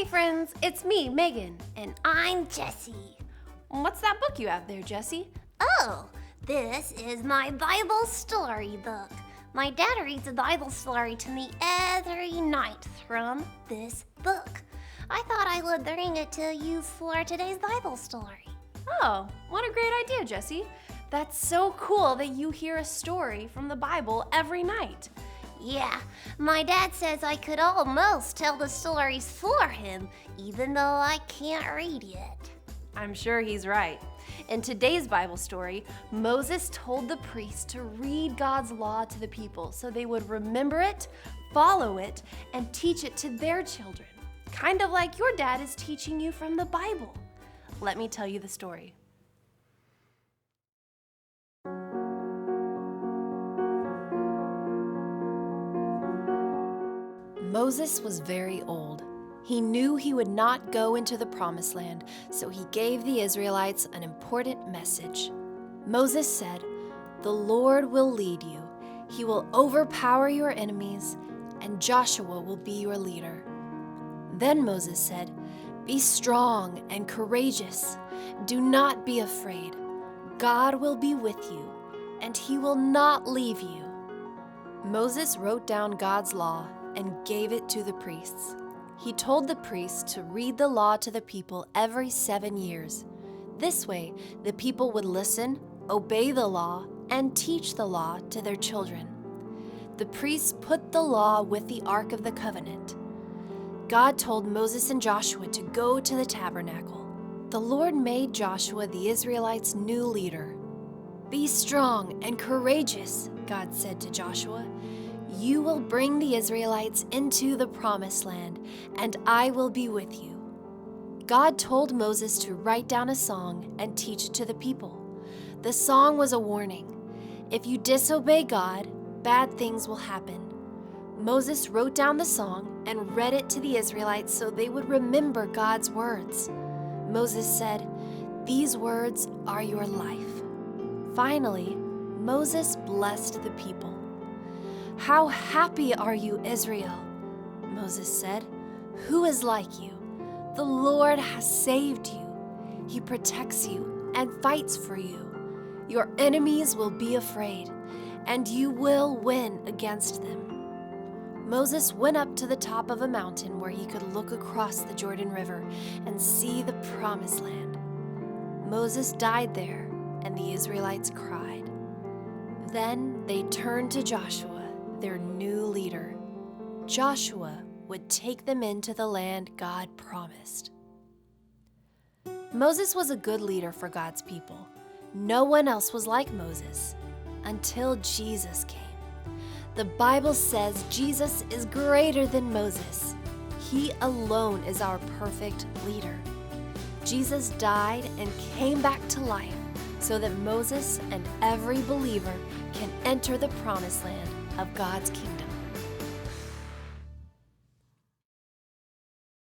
Hey friends, it's me, Megan. And I'm Jessie. What's that book you have there, Jessie? Oh, this is my Bible story book. My dad reads a Bible story to me every night from this book. I thought I would bring it to you for today's Bible story. Oh, what a great idea, Jessie. That's so cool that you hear a story from the Bible every night. Yeah, my dad says I could almost tell the stories for him, even though I can't read yet. I'm sure he's right. In today's Bible story, Moses told the priests to read God's law to the people so they would remember it, follow it, and teach it to their children. Kind of like your dad is teaching you from the Bible. Let me tell you the story. Moses was very old. He knew he would not go into the promised land, so he gave the Israelites an important message. Moses said, "The Lord will lead you. He will overpower your enemies, and Joshua will be your leader." Then Moses said, "Be strong and courageous. Do not be afraid. God will be with you, and he will not leave you." Moses wrote down God's law and gave it to the priests. He told the priests to read the law to the people every 7 years. This way, the people would listen, obey the law, and teach the law to their children. The priests put the law with the Ark of the Covenant. God told Moses and Joshua to go to the tabernacle. The Lord made Joshua the Israelites' new leader. "Be strong and courageous," God said to Joshua. "You will bring the Israelites into the promised land, and I will be with you." God told Moses to write down a song and teach it to the people. The song was a warning. If you disobey God, bad things will happen. Moses wrote down the song and read it to the Israelites so they would remember God's words. Moses said, "These words are your life." Finally, Moses blessed the people. "How happy are you, Israel?" Moses said. "Who is like you? The Lord has saved you. He protects you and fights for you. Your enemies will be afraid, and you will win against them." Moses went up to the top of a mountain where he could look across the Jordan River and see the promised land. Moses died there, and the Israelites cried. Then they turned to Joshua, their new leader. Joshua would take them into the land God promised. Moses was a good leader for God's people. No one else was like Moses until Jesus came. The Bible says Jesus is greater than Moses. He alone is our perfect leader. Jesus died and came back to life so that Moses and every believer can enter the promised land of God's kingdom.